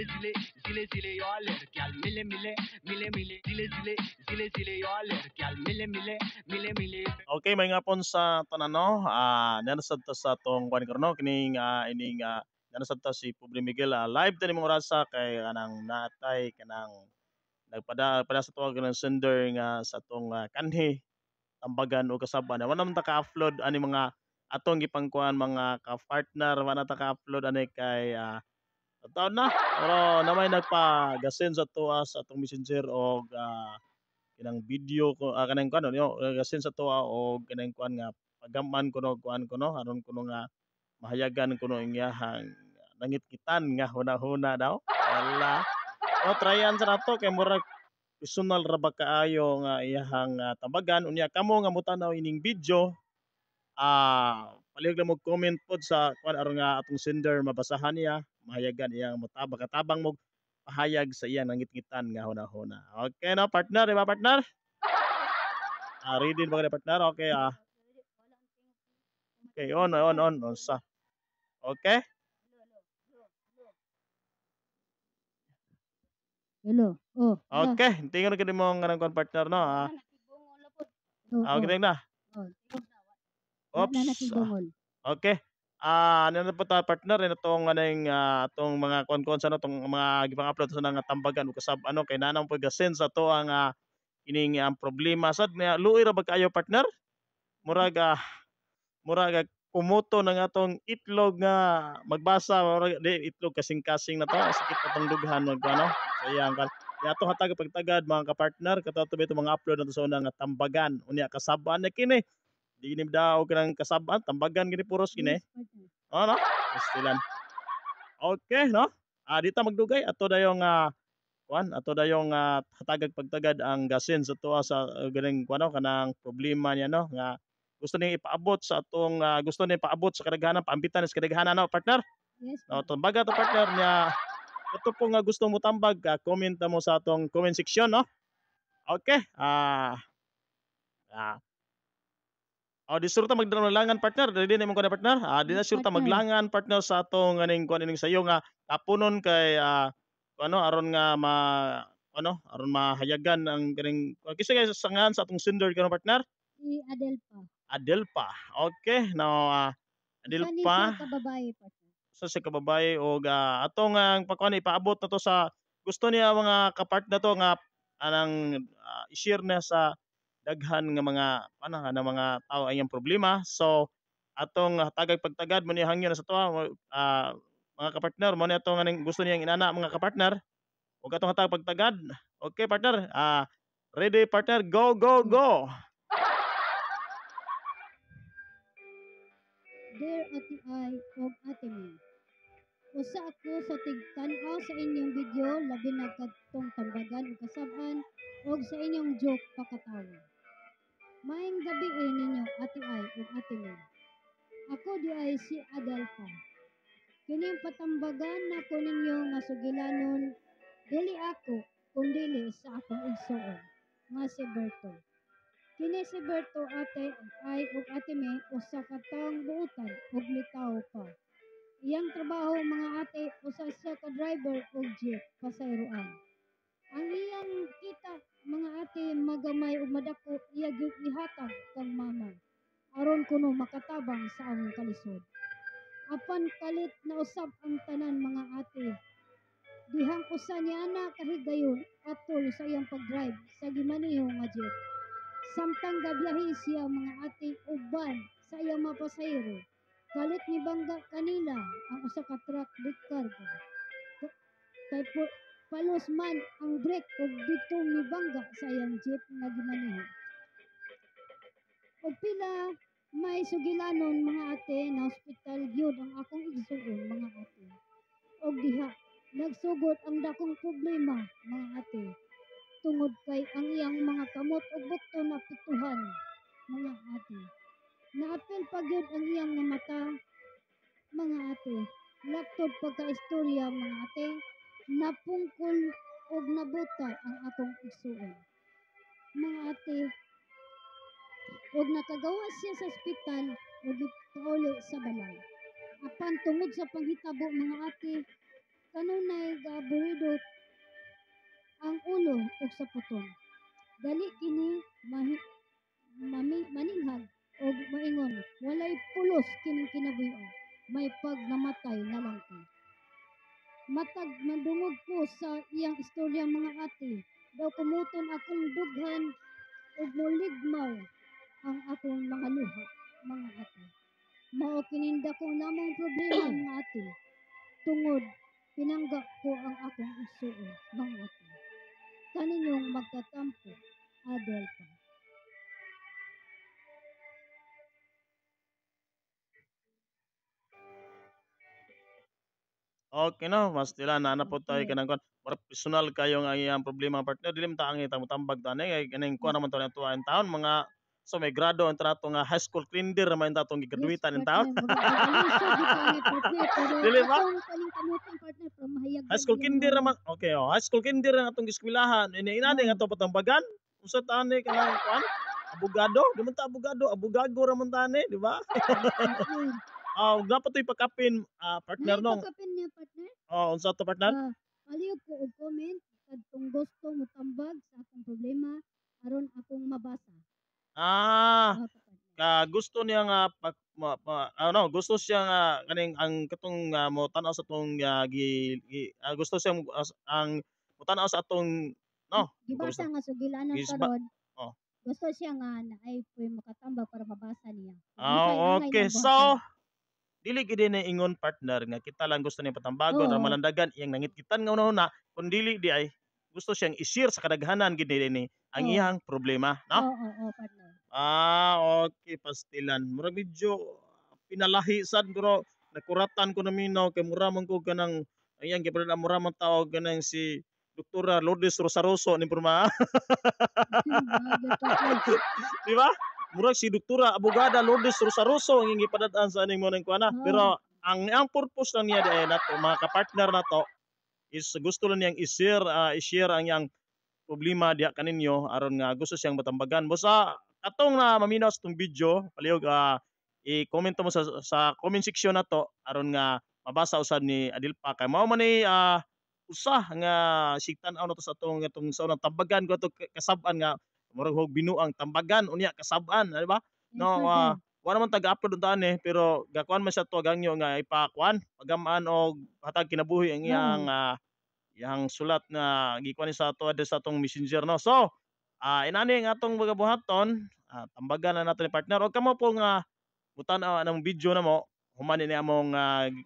zile zile zile zile yo alergial mile mile mile mile zile zile zile zile yo alergial mile mile mile mile. Okay, may nga pon sa tanano nanasad ta sa tong kwan karon kining ining nanasad ta si Pobre Miguel live tani mong rasa kay kanang natay kanang nagpada sa tuwag ng sender nga sa tong kanhi tambagan o kasaban wala man ta ka-upload ani mga atong gipangkuan mga ka-partner wala ta ka-upload ani kay taon na pero namay nagpa-gasen sa tuwa sa atong messenger og kanang video ko kanang kuan yo gasen sa tuwa og kanang kuan nga pagaman kuno kuan kuno aron kuno nga mahayagan kuno iyahang nangitkitan nga hunahuna daw wala o tryan sa nato kay murag personal ra ba kaayo nga iyahang tambagan unya kamo nga mutanaw ining video palihog lang mo comment pod sa kuan aron nga atong sender mabasahan niya mahayagan iyang katabang mo pahayag sa iyang nangitngitan nga hunahuna. Okay no partner, di ba partner? Ready ba ka partner? Okay okay on sa. Okay? Hello. Oh. Okay, tingnan ko mo nga nang partner no. Okay na. Oops. Okay. Ano na po ta partner itong aning atong mga kon sa tong mga gipang-upload sa nga tambagan ug kasab ano kay nanang po gasen sa to ang ining problema sad nga luoy ra ba kayo partner? Murag pumuto ng atong itlog nga magbasa murag di itlog kasing-kasing na to sakit atong dughan mag ano. So yan kan. Di atong hatag pagtagad mga ka-partner katato itong mga upload nato sa una nga tambagan unya kasabaan na kini. Di ni daw kanang kasabaan tambagan gini puros kini. No? Istilan. Okay, no? Dita magdugay ato dayong kuan ato dayong hatagag pagtagad ang gasin sa tuwa sa ganing kuano kanang problema niya no nga gusto niya ipaabot sa atong gusto niya ipaabot sa kadaghanan paambitan sa kadaghanan no partner. Yes. No, tambaga to partner niya. Ito po nga gusto mo tambag comment na mo sa atong comment section no. Okay? Di surta maglangan partner, ready na mo ko na partner. Di na surta maglangan partner sa atong aning kuan ining sayo nga tapunon kay ano aron nga aron mahayagan ang kaning kisa kay sangan sa atong sender karon partner. Si Adelpa. Adelpa. Okay, now Adelpa. Sa kababae partner. Sa kababae og atong pagkuan ipaabot na to sa gusto niya mga kapart na to nga anang i-share na sa daghan nga mga nga mga tao ay ang problema. So atong hatagag pagtagad mo ni hangyo na sa tuwa mga kapartner mo ni atong gusto niyang inana mga kapartner ug atong hatagag pagtagad. Okay partner, ready partner, go go go. Dear Ate Ay og Ate May, usa ako sa tigtan-aw sa inyong video labi na kadtong tambagan ug kasab-an og sa inyong joke pakatawa. Maayong gabi ninyo Ate Ay ug Ate May. Ako di ay si Adelpa. Kining patambagan nako ninyo nga sugilanon dili ako kundili sa akong igsuon nga si Berto. Kini si Berto Ate Ay ug Ate May usa ka taong buutan ug litaw pa. Iyang trabaho mga ate usa siya ka driver og jeep pasayroan. Ang iyang kita mga ate magamay ug madako iya gyud ihatag kang mama aron kuno makatabang sa among kalisod. Apan kalit na usab ang tanan mga ate. Dihang usa ni ana kahigayon atol sa iyang pag-drive sa gimaniho nga jeep. Samtang gabiyahe siya mga ate uban sa iyang mga pasahero. Kalit ni bangga kanila ang usa ka truck with cargo. Kay palos man ang brake ug dito ni bangga sa iyang jeep nga gimaniho. Og pila may sugilanon mga ate na hospital gyud ang akong igsuon mga ate. Og diha nagsugod ang dakong problema mga ate. Tungod kay ang iyang mga kamot ug buto na pituhan mga ate. Naapil pa gyud ang iyang nga mata mga ate. Laktod pagka-istorya mga ate. Napungkol ug nabuta ang akong igsuon. Mga ate, ug nakagawa siya sa ospital ug ipauli sa balay. Apan tungod sa panghitabo mga ate, kanunay gaburido ang ulo ug sa puton. Dali kini maninghag og maingon, walay pulos kining kinabuhi. May pagnamatay na lang ko. Matag mandungog ko sa iyang istorya mga ate. Daw kumuton akong dughan ug muligmaw ang akong mga luha, mga ate. Mao kininda ko namang problema mga ate. Tungod pinangga ko ang akong igsuon, mga ate. Kaninyong magtatampo, Adelpa. Okay no, mas tila na po tayo Okay. kanang kon personal kayo nga iyang problema partner dili man ta ang itang tambag tani kay kaning ko Yes, naman to na tuwa taon mga so may grado ang trato nga high school kinder man tatong yes, gigraduatean in taon. partner. Mag-alisod di kami, partner. Pero Dili ba? atong kaning kamuting partner, pero High mahayagdan school iyang kinder naman. Okay, oh. High school kinder ang atong giskwelahan. Inani nga Oh, to patambagan. Unsa tani kanang kuan? Abogado? Di man ta abogado, abogado ra man tani, di ba? yes, partner. Dapat to'y pagkapin partner nong. Naipakapin niya, partner. Unsa to partner? Palihog ko og comment kadtong gusto mo tambag sa akong problema aron akong mabasa. Ah, To, partner. gusto niya nga ano, gusto siya nga kaning ang katong mo tan-aw sa tong gusto siya ang mo tan-aw sa atong no, Gibasa nga sugilanon gisba. karon. Oh. Gusto siya nga na ay pwede makatambag para mabasa niya. Angay Okay. lang So, buhaton. dili gid ni ingon partner nga kita lang gusto niya patambagon ra Oo. malandagan iyang nangitkitan nga una kun dili di ay gusto siyang i-share sa kadaghanan gid ni ang Oo. iyang problema, no? Oo, partner. Okay, pastilan. Murag medyo pinalahi sad pero nakuratan ko na minaw kay mura man ko kanang ayan gibalad mura man tawag kanang si Doktora Lourdes Rosaroso ni porma. Bagay, partner. Di ba? Murag si Doktora Abogada Lourdes Rosaroso ang gipadad-an sa aning mo nang kuana. Pero ang purpose lang niya di ay nato mga kapartner nato is gusto lang niyang i-share ang iyang problema diha kaninyo aron nga gusto siyang matambagan. Busa atong na maminaw sa tong video, palihog i-comment mo sa comment section nato aron nga mabasa usab ni Adilpa kay mao man ni usa nga sigtan-aw nato sa atong sa unang tambagan ko ato kasab-an nga murag hog binuang tambagan unya kasab-an, di ba? Yes, No, partner. wa naman tag-upload untaan pero gakuan man siya to gangyo nga ipakuan pagamaan og hatag kinabuhi ang iyang yang sulat na gikuan sa ato adres sa atong messenger no. So, inani ang atong mga buhaton, tambagan na nato ni partner og kamo po nga mutan-aw ng video namo human ni among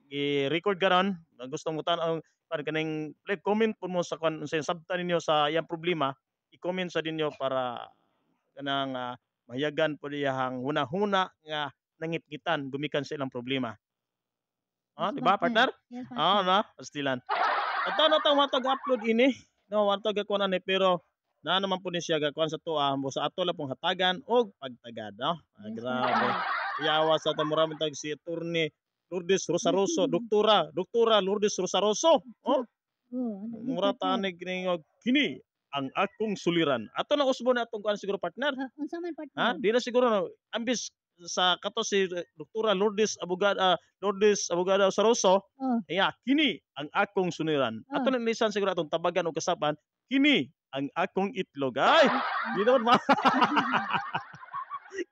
i-record karon. Gustong mutan-aw kaning comment po mo sa kung sa sabta ninyo sa iyang problema, i-comment sa ninyo para kanang mahiyagan po diyang huna-huna nga nangitngitan gumikan sa ilang problema. Yes, Di ba partner. partner? Yes, partner. Na, pastilan. Ato na tong matag upload ini. No, watag gakuan ani pero na naman po ni siya gakuan sa tuwa mo sa ato lang pong hatagan og pagtagad, no? Yes, Grabe. partner. Iyawa sa tamuram tag si Attorney Lourdes Rosaroso, Doktora Lourdes Rosaroso. Oh, Ano, yes, mura partner. tanig kini ang akong suliran. Ato na usbo na atong kuan siguro partner. Unsa man, Ha? partner? Di na siguro no, ambis sa kato si Doktora Lourdes Abogada Rosaroso. Oh, Kini ang akong suliran. Ato na lisan siguro atong tabagan o kasapan, kini ang akong itlog. Ay, di naman ma.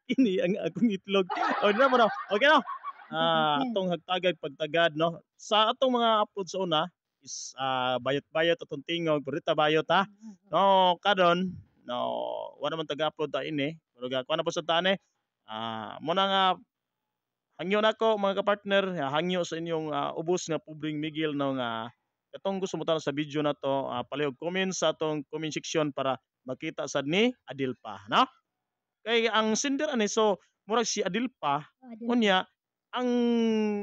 Kini ang akong itlog. O, di naman, no? Okay, no? Atong hagtagag pagtagad, no? Sa atong mga upload sa una, is bayot-bayot atong tingog, burita bayot, ha? No, kadon, no, wala man taga-upload ta ini. Pero gakuha na po sa tani. Muna nga, hangyo nako mga kapartner, hangyo sa inyong ubos nga pubring Miguel no nga katong gusto mo tanong sa video na to, palihog comment sa atong comment section para makita sad ni Adilpa, no? Kay ang sender ani so murag si Adilpa unya ang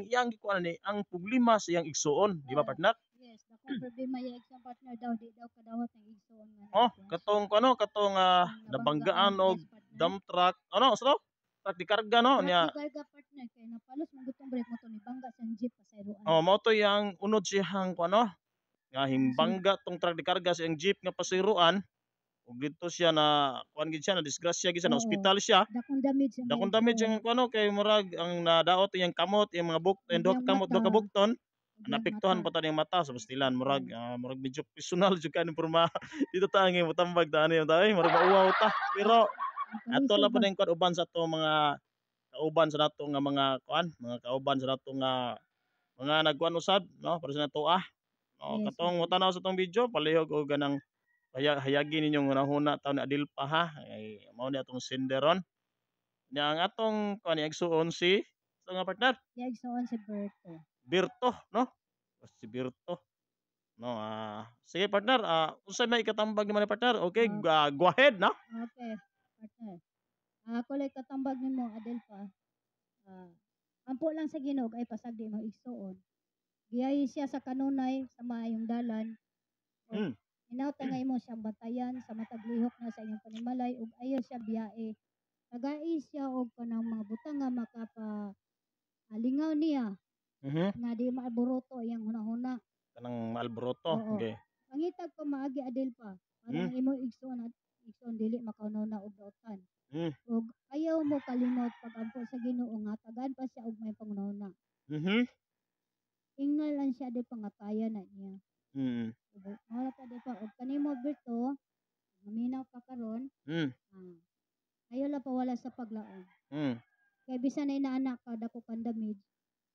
yang gikuan ni ang problema sa iyang igsuon, di ba partner? Yes, dakong problema yung isang partner daw, di daw kadawat ang igsoon nga. Katong nabanggaan og dump truck, so truck di karga no nya. Karga partner kay napalos man gutong break mo to ni bangga sa jeep pasayroan. Mao to yang unod siyang kuno nga himbangga tong truck di karga sa iyang jeep nga pasiruan ug dito siya na kuan gid siya na disgrasya gid siya na ospital siya. Dakong damage ang kuno kay murag ang nadaot iyang kamot iyang mga buk and duha ka kamot duha ka bukton ug iyang Napektuhan mata. pa ta ning mata sa pastilan murag Oo. murag medyo personal jud ka ni porma. Dito ta ang motambag ta ani ta murag mauwaw ta. Pero ato Nakalisod lang po ba? ning kuan uban sa ato mga kauban sa nato nga mga kuan, mga kauban sa nato nga mga nagkuan usab no para sa nato o Yes, katong oo. mo sa tong video palihog og ganang hayagi ninyong hunahuna taon ni Adilpa ha. Ay mao ni atong senderon. Nya ang atong kuan igsuon sa nga partner Iyang igsuon si Berto. Birto no. Si Birto no sige partner unsay may ikatambag ni ni partner? Okay, Ah, go ahead no. okay, partner. Ako lang katambag nimo Adelpa. Ah, ampo lang sa Ginoo ay pasagdi mo igsuon. Giyahi siya sa kanunay sa maayong dalan ug Hmm. hinawta nga imo siyang batayan sa matag lihok na sa inyong panimalay ug ayo siya biyae. Tagai siya og kanang mga butang nga lingaw niya Mhm. nga di maaburuto iyang hunahuna. Kanang maalboroto, Oo. okay. Mangitag ko maagi adil pa para Hmm. ang imo igsoon at igsoon dili makaunaw og dautan. Hmm. Ug ayaw mo kalimot pagampo sa Ginoo nga tagaan pa siya og may pangunahuna. Mhm. Ingnan lang siya adil pangatayan na niya. Mm. Mao ta di pa og kanimo Berto, maminaw ka karon. Hmm. Ayaw lang pawala sa paglaom. Hmm. Kay bisan na inaanak ka dako kang damage,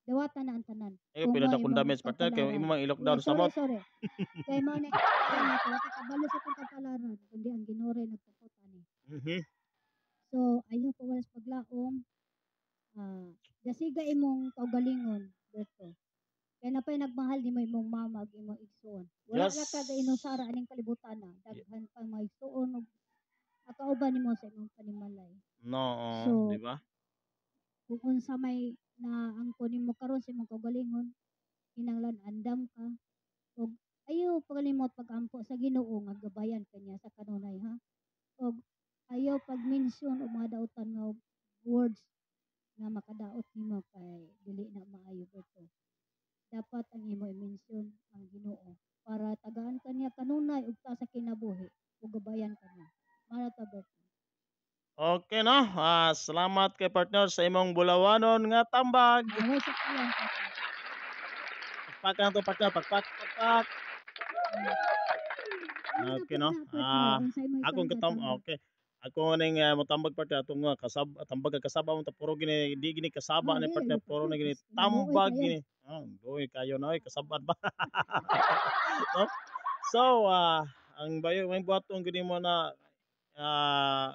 dawatan na ang tanan. Eh, Kung pila mo na kung imong damage partner kay imo kapalaran. mang i-lockdown sa Sorry, mouth. sorry. Kay mao na kapalaran nato, wala kabalo sa itong kapalaran, kundi ang Ginoo ray nagpuput ani. Mhm. So, ayaw pawala sa paglaom. Dasiga imong kaugalingon, Berto. Kaya napay nagmahal di mo imong mama ug imong igsoon. Wala Yes. ra ka inusara aning kalibutan na. Daghan pang mga igsoon ug nakauban nimo sa imong panimalay. No, di So, ba? kung unsa may naangkon nimo karon sa imong kaugalingon, kinahanglan andam ka ug ayaw pagkalimot pag-ampo sa Ginoo nga gabayan kaniya sa kanunay ha. Ug ayaw pag-mention og mga dautan nga words nga makadaot nimo kay dili na maayo Berto. Dapat ang imo i-mention ang Ginoo para tagaan kaniya kanunay ug ta sa kinabuhi ug gabayan kaniya. Mara ta Berto. Okay no. Salamat kay partner sa imong bulawanon nga tambag. Away sa kayan partner. Pakpakan to partner, pakpak, pakpak. Una Okay po no. na partner unsay mo Akong katam katambag. okay. Ako ning motambag partner atong nga tambag kag kasaba mo ta puro gini di gini kasaba Oh, ni dili partner gyud puro partner. na gini Kinabuhi tambag kayo. gini. Doy kayo na oy kasabad ba. No? So, ang bayo may buhaton gini mo na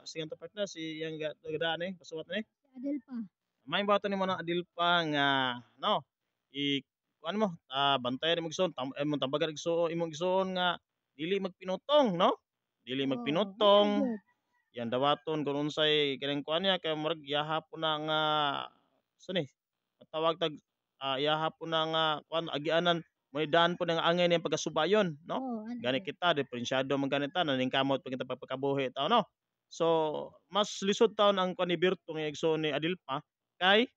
sige to partner si yang gada ni pasuwat ni. Si Adelpa. May buhaton nimo na Adilpa nga no kuan mo bantayan imong igsoon imong tambagan imong igsoon nga dili magpinutong no? Dili Oh, hangad magpinutong. gyud. Yan dawaton kung unsay kining kuan niya kay murag yahapon na nga saan matawag tag yahapon na nga kuan agianan may daan po ng angay niyang pagkasubayon no. Oh, ana Gani gyud. kita diferensyado man ganita naningkamot pa kita pagpakabuhi tao no. So mas lisod taon ang kuan ni Berto nga igsoon ni Adilpa kay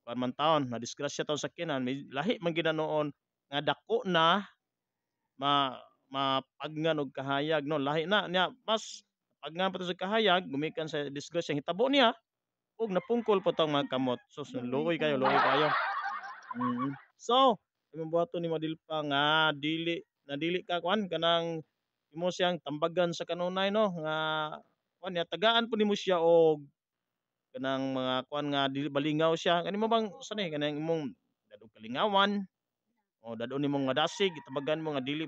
kuan man taon na disgrasya taon sa kinan may lahi man ginanoon nga dako na mapagngan og kahayag no lahi na niya mas pagngan pa to sa kahayag gumikan sa disgrasya hitabo niya ug napungkol pa tong mga kamot sus Luoy luoy kayo kayo. luoy kayo. So imong buhaton ni Madilpa nga dili ka kuan kanang imo siyang tambagan sa kanunay no nga kuan niya tagaan po nimo siya og kanang mga kuan nga dili balingaw siya kanimo bang sani kanang imong dadong kalingawan o dadon nimong madasig itabagan mo nga dili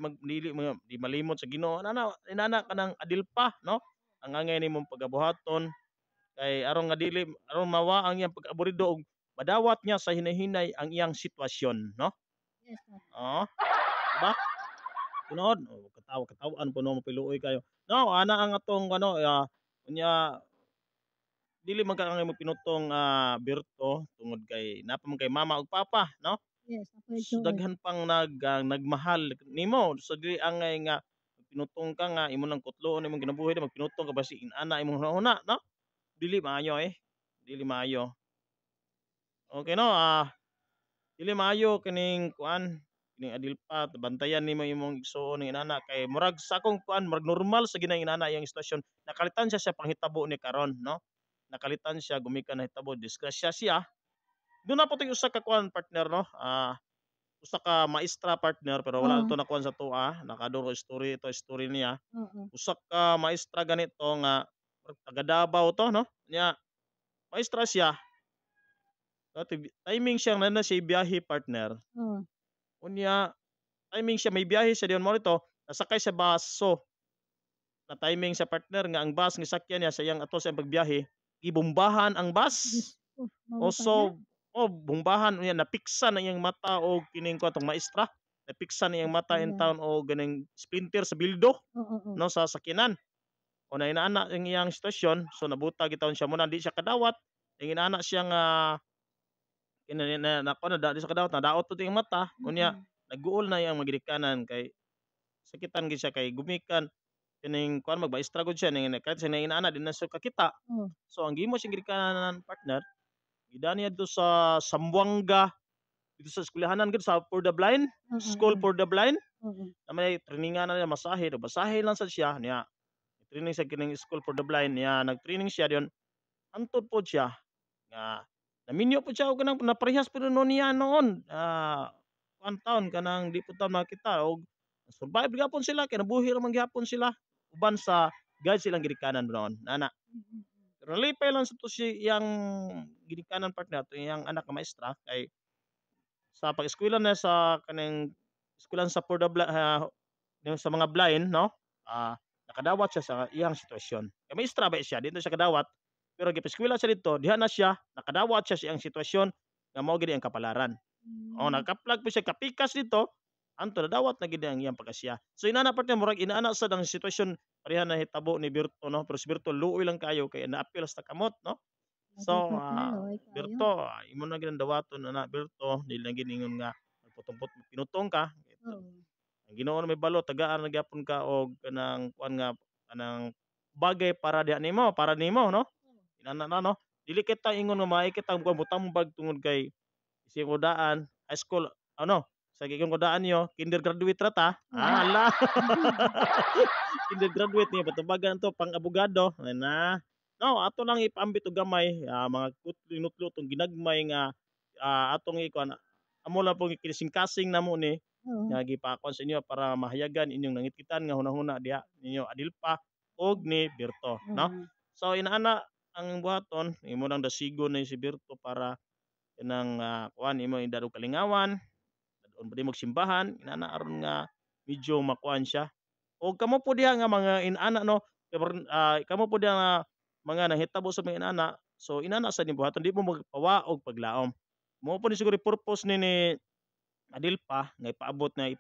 di malimot sa Ginoo inana kanang Adilpa no ang angay nimong pagabuhaton kay aron nga dili aron mawa ang iyang pag-aburido og madawat niya sa hinay-hinay ang iyang sitwasyon no. Yes, partner. Oo, di ba? Tinuod katawa-katawan puno mo piluoy kayo. No, ana ang atong ano unya dili man ka ang imong pinutong Berto tungod kay napa man kay mama ug papa no. Yes, ako So, igsuon. daghan pang nagmahal nimo so dili angay nga pinutong ka nga imo nang kutloon imong kinabuhi magpinutong ka basi inana imong hunahuna no. Dili maayo dili maayo. Okay no dili maayo kining kuan kining Adilpa bantayan nimo imong igsoon nga inana kay murag sa akong kuan murag normal sa ginang inana iyang sitwasyon nakalitan siya sa panghitabo ni karon no. Nakalitan siya gumikan na hitabo disgrasya siya. Doon na po usa ka kuan partner no usa ka maestra partner pero wala Oh, to nakuan sa tuwa, nakaduro story niya. oo. Usa ka maestra ganito nga taga Davao 'to 'no, nya maestra siya, timing siya na siya biyahe partner, Oh, unya timing siya may biyahe siya diyon mo rito, nasakay sa bus. So, na-timing sa partner nga ang bus nga sakyan niya sa iyang ato sa iyang pagbiyahe, gibombahan ang Diyos bus. ko, mao O pa na? so bombahan unya napiksa na iyang mata og kining kuwan 'tong maestra, napiksa na iyang Diyos ko mata in lang. town o ganing splinter sa bildo Oo, oh. 'no, sa sakyanan. O na inaana ang iyang sitwasyon, so nabutag gitawon siya muna di siya kadawat, ing inaana siya nga kini na kuwan na di siya kadawat, nadaot pud iyang mata, unya Mm. nagguol na iyang mga ginikanan kay sakitan gid siya kay gumikan kining kuwan magmaestra gud siya ning kahit sa inaana di na siya kakita. Oh, So ang gihimo siyang ginikanan partner, gidaan niya dito sa Zamboanga, dito sa eskwelahanan gid sa For the Blind, oo, School oh. for the Blind, Oo. na may trainingan na niya masahe, basahe lang sad siya niya. Training sa kining School for the Blind niya, nag-training siya diyon, hantod pod siya nga naminyo pod siya og kanang naparehas pud no niya noon, kuan taon kanang di pud taon makita og survive gyapon sila kay nabuhi ra man gyapon sila uban sa guide silang ginikanan noon, ana. Mm, mm. Pero nalipay lang sa to iyang ginikanan partner to iyang anak nga maestra kay sa pag-eskwela na sa kanang eskwelahan sa for the yung sa mga blind 'no, nakadawat siya sa iyang sitwasyon. Kay maestra ba siya, dito siya kadawat, pero gipa-eskwela siya didto, diha na siya, nakadawat siya sa iyang sitwasyon nga mao gid ang kapalaran. O Hmm, nagka-plug po siya kapikas dito, anto nadawat na gid ang iyang pagkasiya. So inana partner murag inaana sad ang sitwasyon pareha na hitabo ni Berto 'no, pero si Berto luoy lang kayo kay naapil sa kamot 'no. lagi So, partner luoy kayo. Berto, imo na gid ang dawaton ana Berto, dili na gid ingon nga pinutong ka. Oo. Ang Ginoo na may balo tagaan na gyapon ka og kanang kuan nga kanang bagay para diha nimo, para nimo 'no. Inana na 'no. Dili kita ingon nga maayo kitang kuan motambag tungod kay isip ko daan high school ano, sa gikan ko daan niyo kinder graduate ra ta. Oo. Hala. Kinder graduate niya patumbagan to pang abogado na. No, ato lang ipaambit og gamay, mga kutli-nutlo tong ginagmay nga atong ikuan amo lang pong kinising-kasing namo ni Oo. nga gipakuan sa inyo para mahayagan inyong nangitkitan nga hunahuna diha ninyo Adilpa og ni Berto, no? Oo. So inaana ang buhaton imo nang dasigon na si Berto para kanang kuan imo indaro kalingawan, dadon pa nimo og simbahan, inaana aron nga medyo makuan siya. O kamo po diha nga mga inana 'no, kamo po diha nga mga nahitabo sa mga inana, so inana sa inyong buhaton di mo magpawa og paglaom. Mao po ni siguro purpose ni Adilpa nga ipaabot na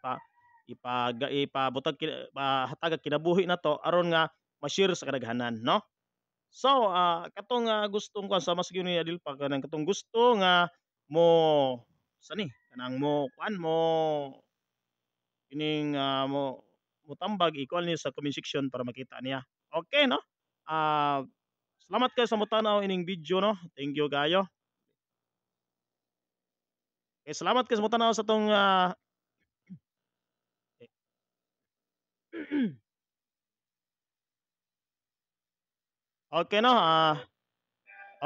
ipabutag hatagag kinabuhi nato aron nga ma-share sa kadaghanan 'no. So, katong gustong kuan sama sa ni Adilpa kanang katong gusto nga mo sani kanang mo kuan mo kining motambag i-call niyo sa comment section para makita niya. Okay 'no? Ah, salamat kayo sa motanaw ining video 'no. Thank you kayo. Salamat kayo sa motanaw sa 'tong okay 'no,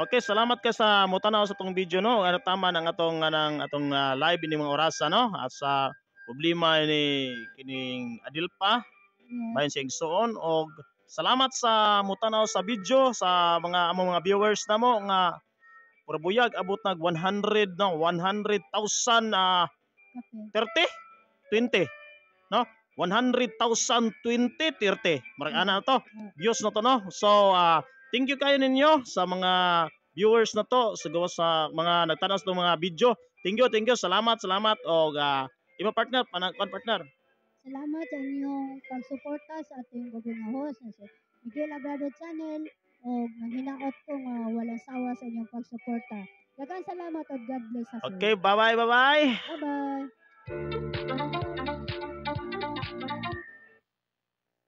okay salamat ka sa motanaw sa 'tong video 'no. Ano tama ng atong live ini mga orasa 'no, at sa problema ni kining Adilpa Yes. bahin sa igsoon og salamat sa motanaw sa video sa mga among mga viewers namo nga pura buyag abot nag 100 no, 100,000 Kape. 30, 20 no? 100,000 20 30. Murag ana na to. Views na to no. So thank you kayo ninyo sa mga viewers na to sa gawa sa mga nagtanaw sa mga video. Thank you, thank you. Salamat, salamat og imo partner, partner. Salamat sa inyong pagsuporta sa ating gabing nga host na si Miguel Abrado Channel o nanghinaot ko nga walang sawa sa inyong pagsuporta. Daghang salamat at God bless sa Okay, bye-bye, bye-bye. Bye-bye.